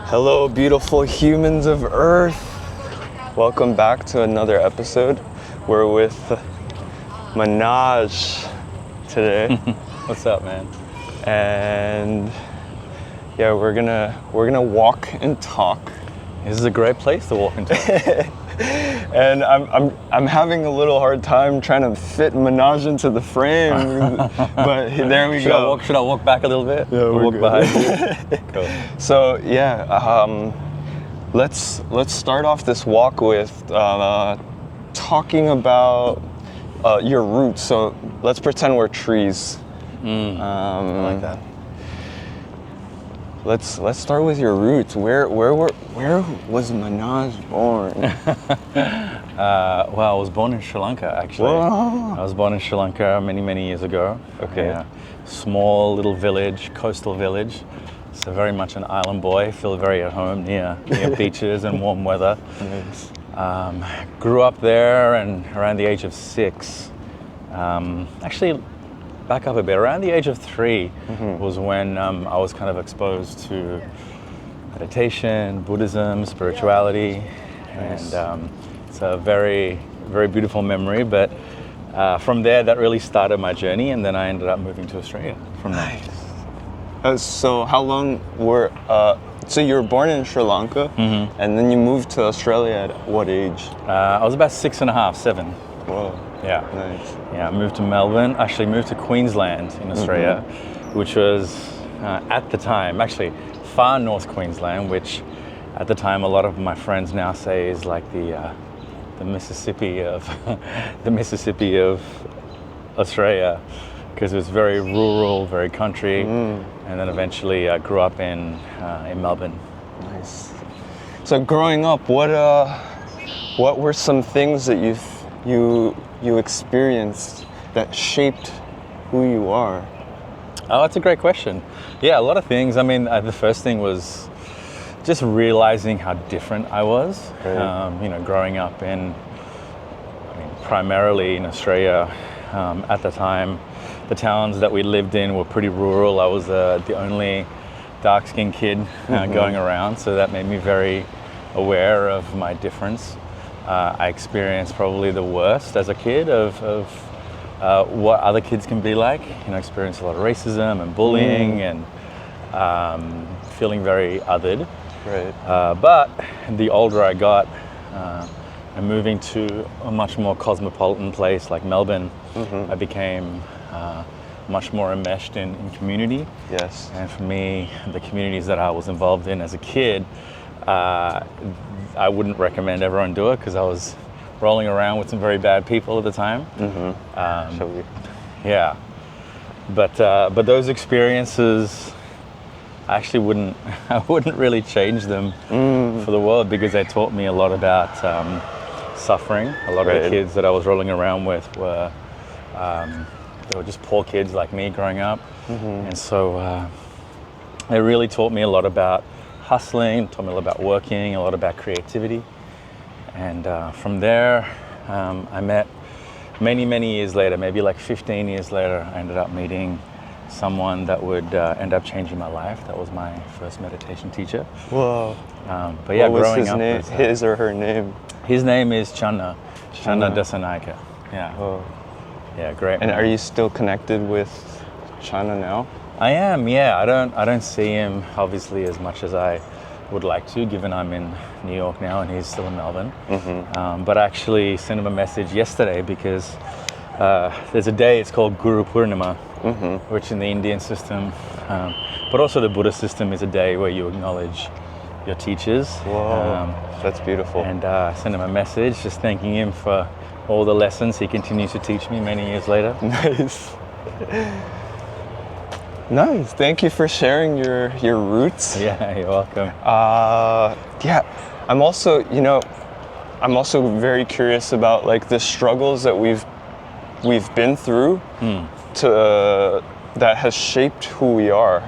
Hello, beautiful humans of Earth. Welcome back to another episode. We're with Manoj today. What's up, man? And yeah, we're gonna walk and talk. This is a great place to walk into. And I'm having a little hard time trying to fit Manoj into the frame, but there we go. Should I walk back a little bit? Yeah, we're walk good. behind you. Cool. So yeah, let's start off this walk with talking about your roots. So let's pretend we're trees. I like that. Let's start with your roots. Where was Manoj born? Well, I was born in Sri Lanka, actually. Whoa. I was born in Sri Lanka many years ago. Okay. Yeah. Small little village, coastal village. So very much an island boy. Feel very at home near beaches and warm weather. Nice. Grew up there, and around the age of 6. Actually, back up a bit. Around the age of 3 was when I was kind of exposed to meditation, Buddhism, spirituality, Nice. and it's a very, very beautiful memory. But from there, that really started my journey, and then I ended up moving to Australia from there. So how long were? So you were born in Sri Lanka, and then you moved to Australia at what age? I was about 6.5, 7. Whoa. Yeah. Nice. Yeah, I moved to Melbourne. Actually moved to Queensland in Australia, which was at the time actually far north Queensland, which at the time a lot of my friends now say is like the Mississippi of the Mississippi of Australia, because it was very rural, very country, and then eventually I grew up in Melbourne. Nice. So growing up, what were some things that you experienced that shaped who you are? Oh, that's a great question. Yeah, a lot of things. I mean, the first thing was just realizing how different I was. Right. Growing up primarily in Australia at the time, the towns that we lived in were pretty rural. I was the only dark-skinned kid going around, so that made me very aware of my difference. I experienced probably the worst as a kid of what other kids can be like. Experienced a lot of racism and bullying and feeling very othered. Right. But the older I got, and moving to a much more cosmopolitan place like Melbourne, I became much more enmeshed in community. Yes. And for me, the communities that I was involved in as a kid, I wouldn't recommend everyone do it, because I was rolling around with some very bad people at the time. Yeah, but those experiences, I actually wouldn't really change them for the world, because they taught me a lot about suffering. A lot of the kids that I was rolling around with were they were just poor kids like me growing up, and so they really taught me a lot about hustling, taught me a lot about working, a lot about creativity. And from there, I met many years later, maybe like 15 years later, I ended up meeting someone that would end up changing my life. That was my first meditation teacher. Whoa. But yeah, what was growing his up, name? His or her name? His name is Channa Dasanaika. Yeah. Whoa. Yeah, great. And are you still connected with Chana now? I am, yeah. I don't see him obviously as much as I would like to, given I'm in New York now and he's still in Melbourne. But I actually sent him a message yesterday, because there's a day, it's called Guru Purnima, which in the Indian system, but also the Buddhist system, is a day where you acknowledge your teachers. Whoa, that's beautiful. And I sent him a message just thanking him for all the lessons he continues to teach me many years later. Nice. Nice. Thank you for sharing your roots. Yeah, you're welcome. Yeah, I'm also very curious about like the struggles that we've been through to that has shaped who we are.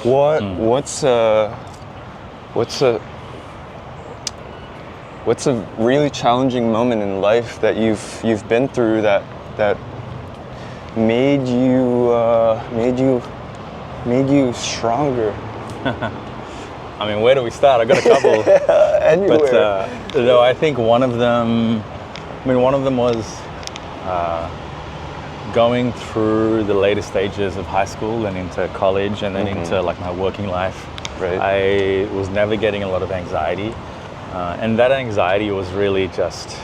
What's a really challenging moment in life that you've been through that made you stronger? I mean, where do we start? I got a couple. Anywhere. But no, I think one of them was going through the later stages of high school and into college and then into like my working life. Right. I was navigating a lot of anxiety, and that anxiety was really just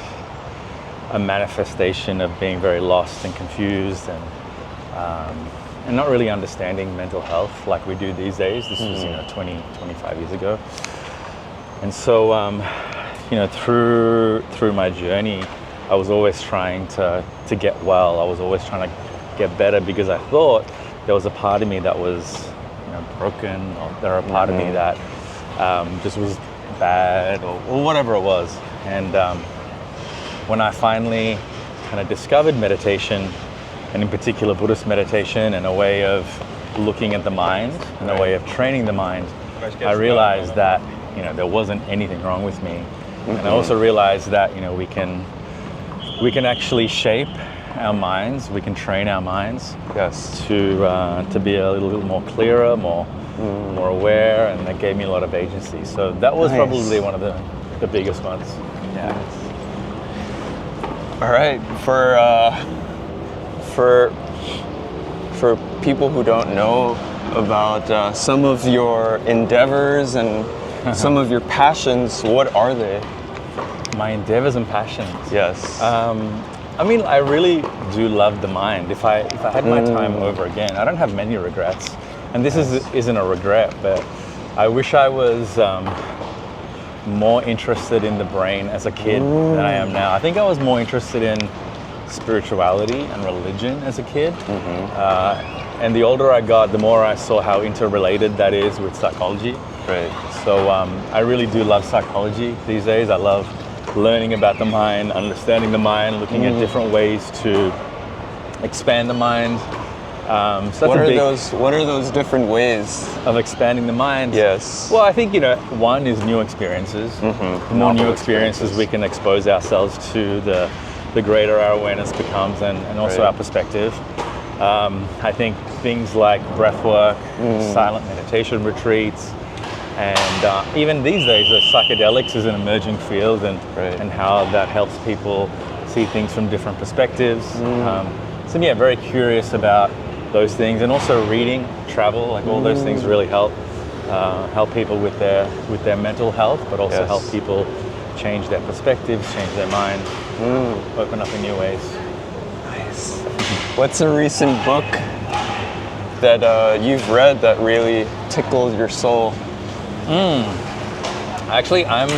a manifestation of being very lost and confused and not really understanding mental health like we do these days. This was 20, 25 years ago. And so through my journey, I was always trying to get well. I was always trying to get better because I thought there was a part of me that was broken, or there were a part of me that just was bad or whatever it was. And when I finally kind of discovered meditation, and in particular Buddhist meditation and a way of looking at the mind and a way of training the mind, I realized that there wasn't anything wrong with me. And I also realized that we can actually shape our minds. We can train our minds to be a little bit more clearer, more aware, and that gave me a lot of agency. So that was probably one of the biggest ones. Yeah. All right. For people who don't know about some of your endeavors and some of your passions, what are they? My endeavors and passions. Yes. I mean, I really do love the mind. If I had my time over again, I don't have many regrets. And this isn't a regret, but I wish I was more interested in the brain as a kid than I am now. I think I was more interested in spirituality and religion as a kid. And the older I got, the more I saw how interrelated that is with psychology. Right. So I really do love psychology these days. I love learning about the mind, understanding the mind, looking at different ways to expand the mind. So what are those different ways of expanding the mind? Yes. Well, I think one is new experiences. The more new experiences we can expose ourselves to, the greater our awareness becomes, and also our perspective. I think things like breathwork, silent meditation retreats, and even these days, psychedelics is an emerging field, and how that helps people see things from different perspectives. So yeah, very curious about those things, and also reading, travel, like all those things really help people with their mental health, but also help people change their perspectives, change their mind, open up in new ways. Nice. What's a recent book that you've read that really tickled your soul? Actually, I'm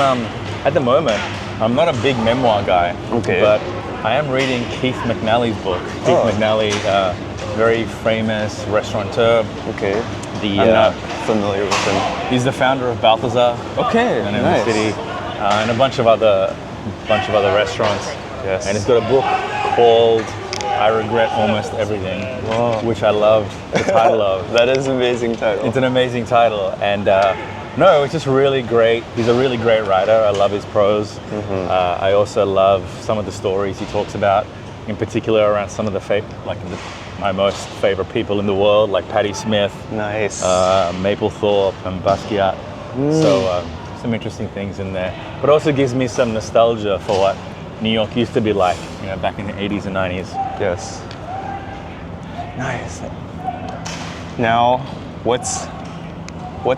at the moment, I'm not a big memoir guy, but I am reading Keith McNally's book. Keith McNally, very famous restaurateur. I'm not familiar with him. He's the founder of Balthazar. In the city, and a bunch of other restaurants. Yes. And he's got a book called I Regret Almost Everything, which I loved the title of. That is an amazing title. It's an amazing title, and no, it's just really great. He's a really great writer. I love his prose. I also love some of the stories he talks about, in particular around some of my most favorite people in the world, like Patti Smith, Mapplethorpe, and Basquiat. So some interesting things in there. But also gives me some nostalgia for what New York used to be like, back in the 80s and 90s. Yes. Nice. Now, what's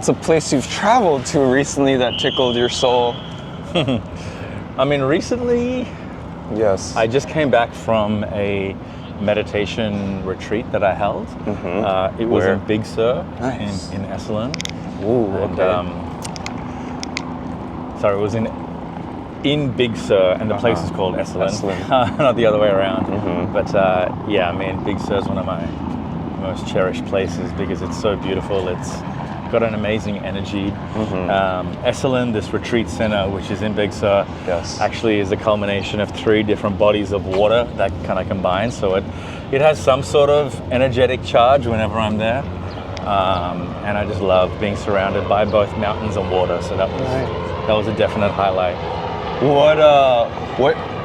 a place you've traveled to recently that tickled your soul? I mean, recently, I just came back from a meditation retreat that I held. It was in Big Sur in Esalen. It was in Big Sur, and the place is called Esalen, not the other way around. But Big Sur is one of my most cherished places because it's so beautiful. It's got an amazing energy. Esalen, this retreat center, which is in Big Sur, actually is a culmination of 3 different bodies of water that kind of combine. So it has some sort of energetic charge whenever I'm there. And I just love being surrounded by both mountains and water. So that was a definite highlight.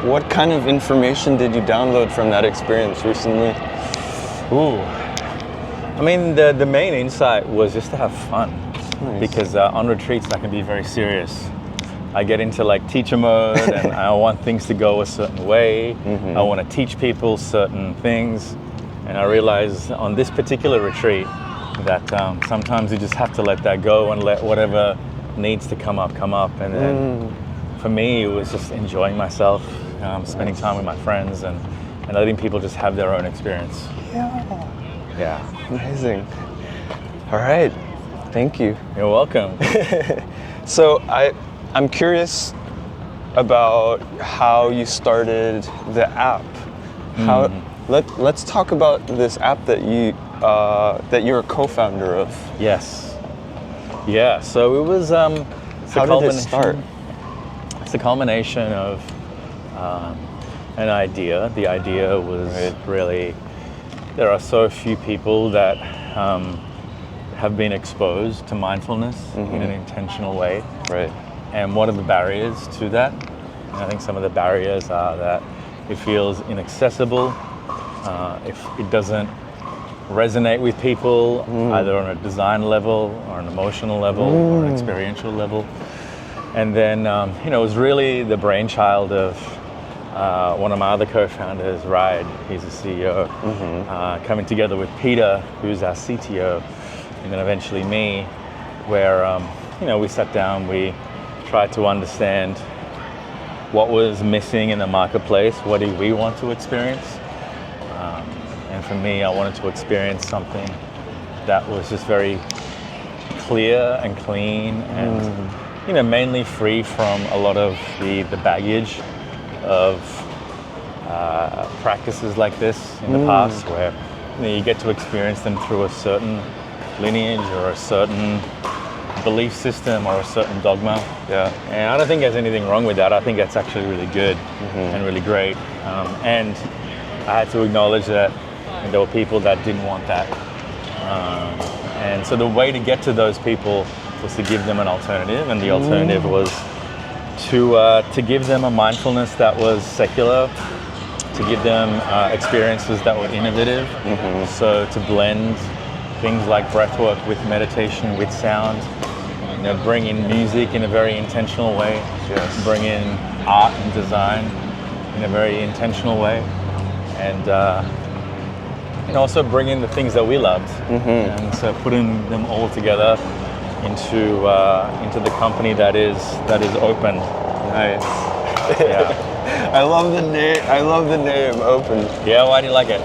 What kind of information did you download from that experience recently? I mean, the main insight was just to have fun. Nice. because on retreats that can be very serious. I get into like teacher mode and I want things to go a certain way. I want to teach people certain things. And I realized on this particular retreat that sometimes you just have to let that go and let whatever needs to come up. And then for me, it was just enjoying myself, spending time with my friends and letting people just have their own experience. Yeah. Amazing. All right. Thank you. You're welcome. So I'm curious about how you started the app. Let's talk about this app that you're a co-founder of. Yes. Yeah. So it was. How did it start? It's a culmination of an idea. The idea was really, there are so few people that have been exposed to mindfulness in an intentional way. Right. And what are the barriers to that? And I think some of the barriers are that it feels inaccessible, if it doesn't resonate with people, either on a design level or an emotional level or an experiential level. And then, it was really the brainchild of one of my other co-founders, Ride, he's the CEO, coming together with Peter, who's our CTO, and then eventually me, where, we sat down, we tried to understand what was missing in the marketplace, what do we want to experience. And for me, I wanted to experience something that was just very clear and clean and, mainly free from a lot of the baggage of practices like this in the past, where you get to experience them through a certain lineage or a certain belief system or a certain dogma. Yeah. And I don't think there's anything wrong with that. I think that's actually really good and really great. And I had to acknowledge that there were people that didn't want that. And so the way to get to those people was to give them an alternative, and the alternative was to give them a mindfulness that was secular, to give them experiences that were innovative. So to blend things like breathwork with meditation, with sound, bring in music in a very intentional way, bring in art and design in a very intentional way, and also bring in the things that we loved, and so putting them all together into the company that is open. Nice. Yeah. I love the name Open. Yeah, why do you like it?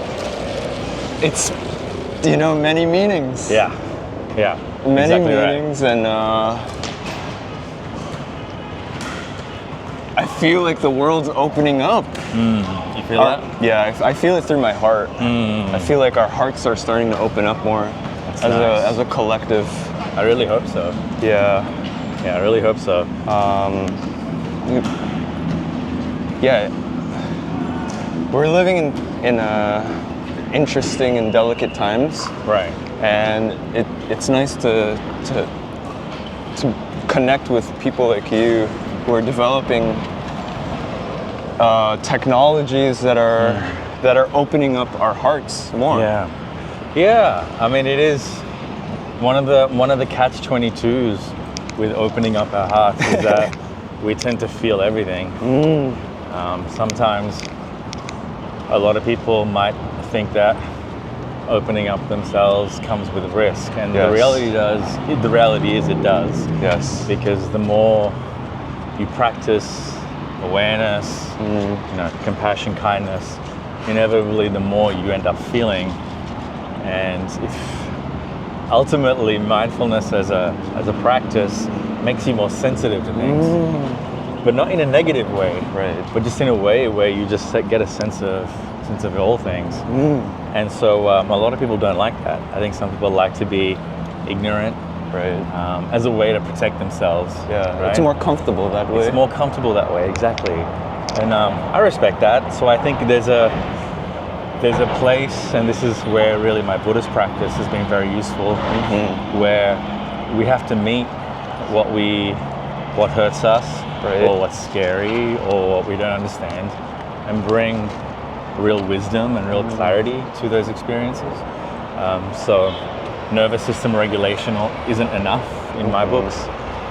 It's many meanings. Yeah. Many exactly meanings, right. And I feel like the world's opening up. You feel that? Yeah, I feel it through my heart. I feel like our hearts are starting to open up more as a collective. I really hope so. Yeah, I really hope so. We're living in interesting and delicate times. Right. And it's nice to connect with people like you who are developing technologies that are opening up our hearts more. Yeah. I mean, it is one of the catch-22s with opening up our hearts is that we tend to feel everything. Sometimes a lot of people might think that opening up themselves comes with risk, and the reality is it does. Yes. Because the more you practice awareness, compassion, kindness, inevitably the more you end up feeling. And if ultimately mindfulness as a practice makes you more sensitive to things, but not in a negative way, right? But just in a way where you just get a sense of all things. And so a lot of people don't like that. I think some people like to be ignorant, right? As a way to protect themselves. Yeah, right? It's more comfortable that way. It's more comfortable that way, exactly. And I respect that. So I think there's a place, and this is where really my Buddhist practice has been very useful, where we have to meet what hurts us, right, or what's scary, or what we don't understand, and bring real wisdom and real clarity to those experiences. So nervous system regulation isn't enough. in my books,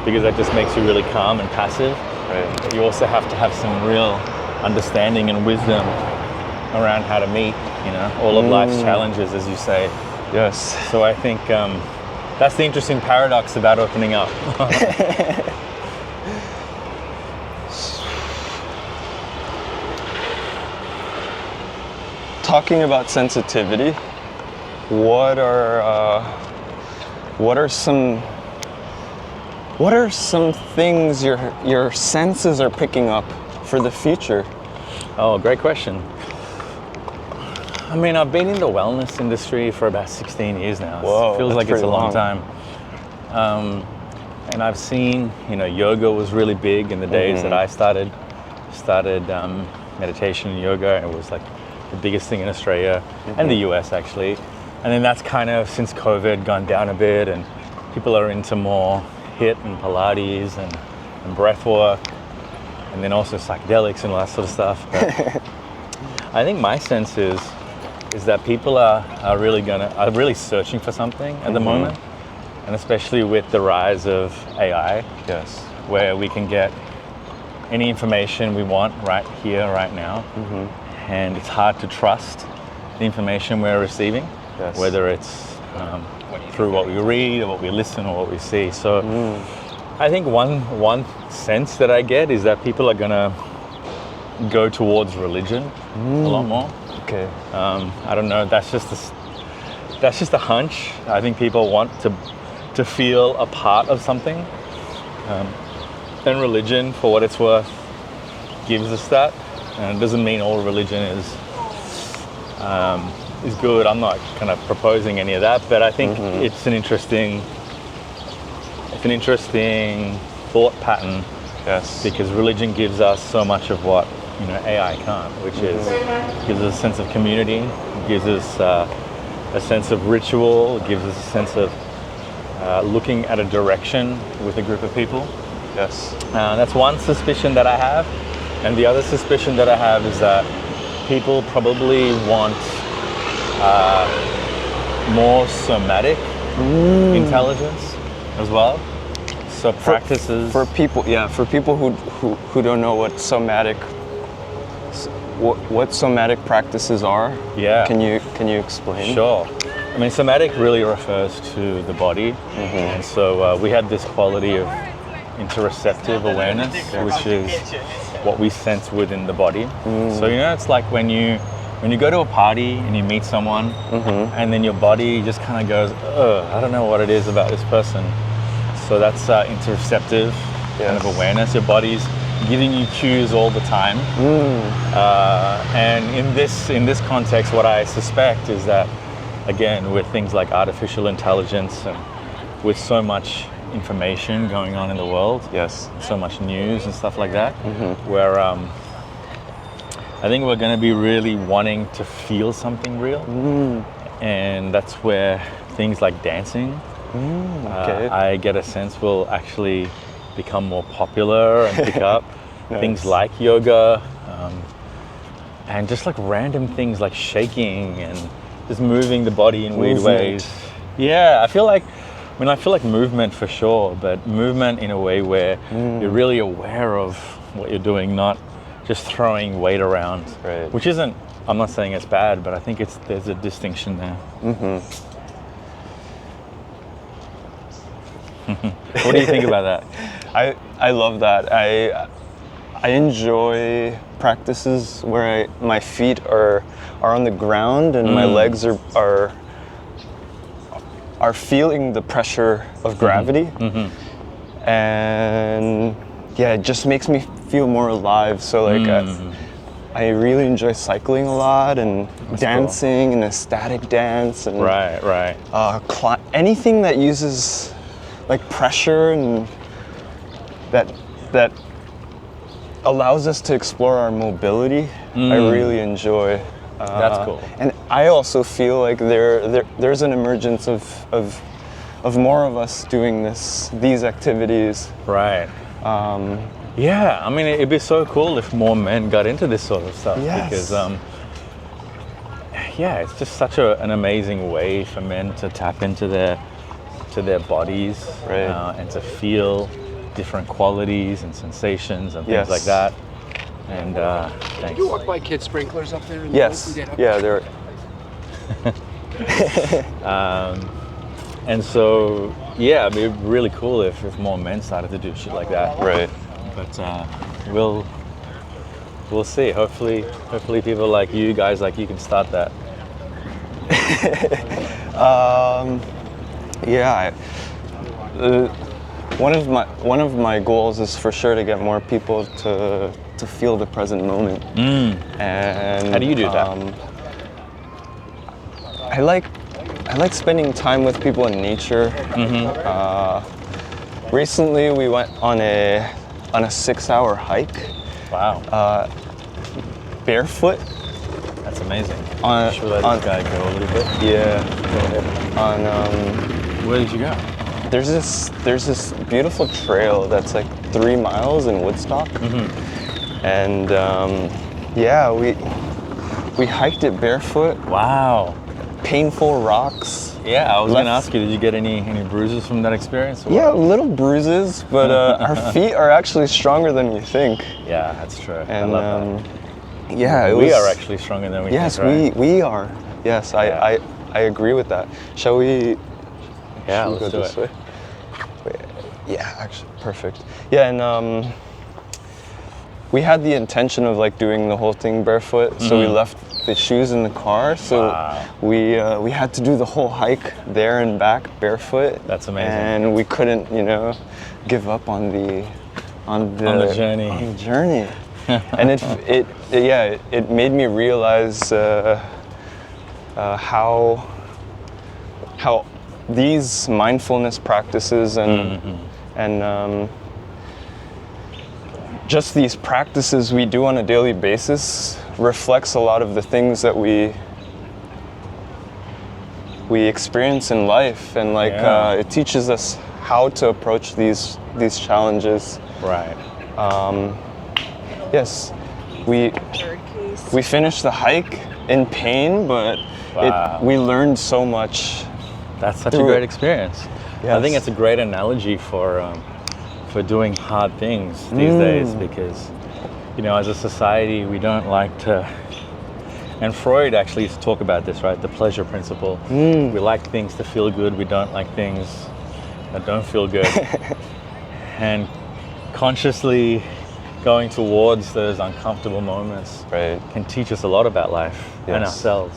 because that just makes you really calm and passive. Right. But you also have to have some real understanding and wisdom around how to meet, all of life's challenges, as you say. Yes. So I think that's the interesting paradox about opening up. Talking about sensitivity, what are some things your senses are picking up for the future? Oh, great question. I mean, I've been in the wellness industry for about 16 years now. Whoa, it feels like it's a long long time. And I've seen, yoga was really big in the days that I started meditation and yoga, and it was like the biggest thing in Australia and the US actually. And then that's kind of, since COVID, gone down a bit, and people are into more HIIT and Pilates and breathwork, and then also psychedelics and all that sort of stuff. But I think my sense is that people are really searching for something at the moment, and especially with the rise of AI, Yes. where we can get any information we want right here, right now, and it's hard to trust the information we're receiving, Yes. whether it's through what we read or what we listen or what we see. So I think one sense that I get is that people are gonna go towards religion a lot more. Okay. I don't know. That's just a hunch. I think people want to feel a part of something, and religion, for what it's worth, gives us that. And it doesn't mean all religion is good. I'm not kind of proposing any of that, but I think it's an interesting thought pattern. Yes. Because religion gives us so much of what AI can't, which is gives us a sense of community, gives us a sense of ritual, gives us a sense of looking at a direction with a group of people. Yes. That's one suspicion that I have, and the other suspicion that I have is that people probably want more somatic intelligence as well. So practices for people who don't know what somatic practices are. Yeah. Can you explain? Sure. I mean, somatic really refers to the body, and so we have this quality of interoceptive awareness, which is what we sense within the body. So it's like when you go to a party and you meet someone, and then your body just kind of goes, I don't know what it is about this person. So that's interoceptive kind of awareness. Your body's giving you cues all the time. And in this context, what I suspect is that, again, with things like artificial intelligence and with so much information going on in the world, Yes. so much news and stuff like that, where I think we're going to be really wanting to feel something real. And that's where things like dancing, Okay. I get a sense will actually become more popular and pick up. Nice. Things like yoga, and just like random things like shaking and just moving the body in weird ways. Yeah, I feel like movement for sure, but movement in a way where you're really aware of what you're doing, not just throwing weight around. Right. Which isn't, I'm not saying it's bad, but I think there's a distinction there. What do you think about that? I love that. I enjoy practices where my feet are on the ground and my legs are feeling the pressure of gravity. And yeah, it just makes me feel more alive. So like I really enjoy cycling a lot and dancing and ecstatic dance and Right. Anything that uses like pressure and that allows us to explore our mobility. I really enjoy. That's cool. And I also feel like there's an emergence of more of us doing these activities. Right. Yeah, I mean, it'd be so cool if more men got into this sort of stuff. Yes. Because, it's just such an amazing way for men to tap into their to their bodies, Right. and to feel different qualities and sensations and things Yes. like that. And thanks. You walk by kid sprinklers up there? In the Yes. woods? Yeah, they're And so, yeah, it'd be really cool if more men started to do shit like that. right. But we'll see. Hopefully people like you, guys like you, can start that. Yeah. One of my goals is for sure to get more people to feel the present moment. And How do you do that? I like spending time with people in nature. Recently, we went on a 6-hour hike, Wow, barefoot. that's amazing. On- Should we let on- this guy go a little bit? Yeah. On Where did you go? there's this beautiful trail that's like 3 miles in Woodstock, and yeah, we hiked it barefoot. Wow. Painful rocks. Yeah, I was going to Left- ask you, did you get any bruises from that experience? or Yeah, what? little bruises, but our feet are actually stronger than we think. Yeah, that's true. I And love yeah, that. it We was, are actually stronger than we Yes, think, right? we are. Yes, Yeah. I agree with that. Shall we? Yeah, should we let's go do this it. way? Wait, yeah, actually, perfect. Yeah, and we had the intention of like doing the whole thing barefoot, so we left the shoes in the car. So Wow. we had to do the whole hike there and back barefoot. That's amazing. And we couldn't, give up on the journey. On the journey. And it made me realize how these mindfulness practices and just these practices we do on a daily basis reflects a lot of the things that we experience in life, and it teaches us how to approach these challenges. Right. Yes, we finished the hike in pain, but Wow. we learned so much. That's such a through great it. experience. I Yes. think it's a great analogy for doing hard things these days, because, as a society, we don't like to. And Freud actually used to talk about this, right? The pleasure principle. We like things to feel good. We don't like things that don't feel good. And consciously going towards those uncomfortable moments Right. can teach us a lot about life and Yes. ourselves.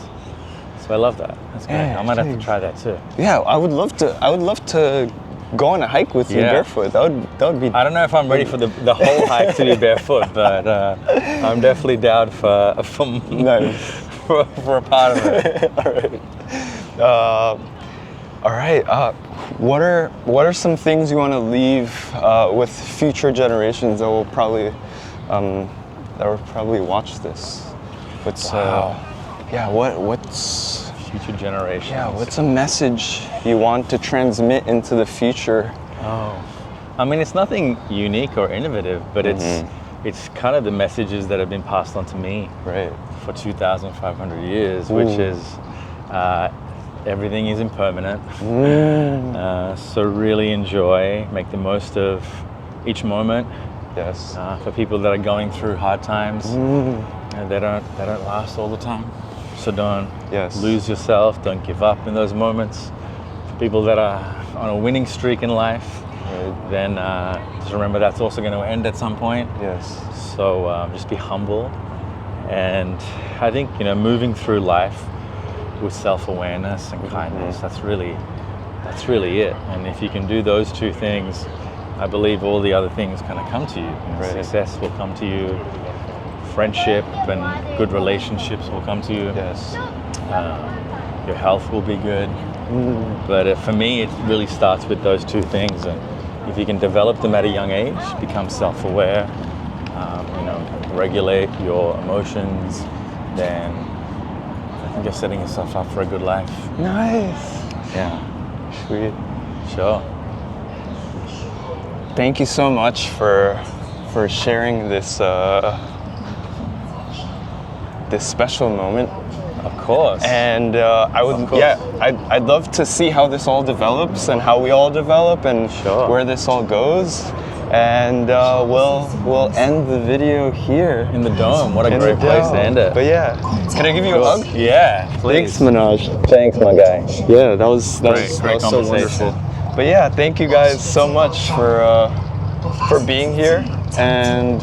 So I love that. That's great. Yeah, I might have to thanks. try that too. Yeah, I would love to go on a hike with you Yeah. barefoot. That would be. I don't know if I'm ready for the whole hike to be barefoot, but I'm definitely down for Nice. for a part of it. All right. What are some things you want to leave with future generations that will probably watch this? What's Wow. what's Future generations. what's a message you want to transmit into the future? Oh, I mean, it's nothing unique or innovative, but it's kind of the messages that have been passed on to me Right. for 2,500 years, which Ooh. is everything is impermanent. So really enjoy, make the most of each moment. Yes. For people that are going through hard times, they don't last all the time. So don't Yes. lose yourself. Don't give up in those moments. For people that are on a winning streak in life, Right. then just remember that's also going to end at some point. Yes. So just be humble, and I think moving through life with self-awareness and kindness, that's really it. And if you can do those two things, I believe all the other things kind of come to you. Right. Success will come to you, friendship and good relationships will come to you. Yes. Your health will be good. But for me, it really starts with those two things. And if you can develop them at a young age, become self-aware, regulate your emotions, then I think you're setting yourself up for a good life. Nice. Yeah, Sweet. sure. Thank you so much for sharing this this special moment. Of course. And I would, Of course. yeah, I'd love to see how this all develops and how we all develop and Sure. where this all goes. And we'll end the video here. In the dome. What a In great the place to dome. end it. But yeah, can I give you a hug? Yeah, please. Thanks, Manoj. Thanks, my guy. Yeah, that was Great so conversation. wonderful. But yeah, thank you guys so much for being here, and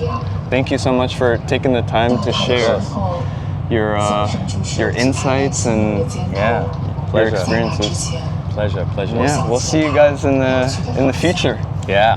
thank you so much for taking the time to share your insights and Yeah, your pleasure. experiences. Pleasure. Yeah, we'll see you guys in the future. Yeah.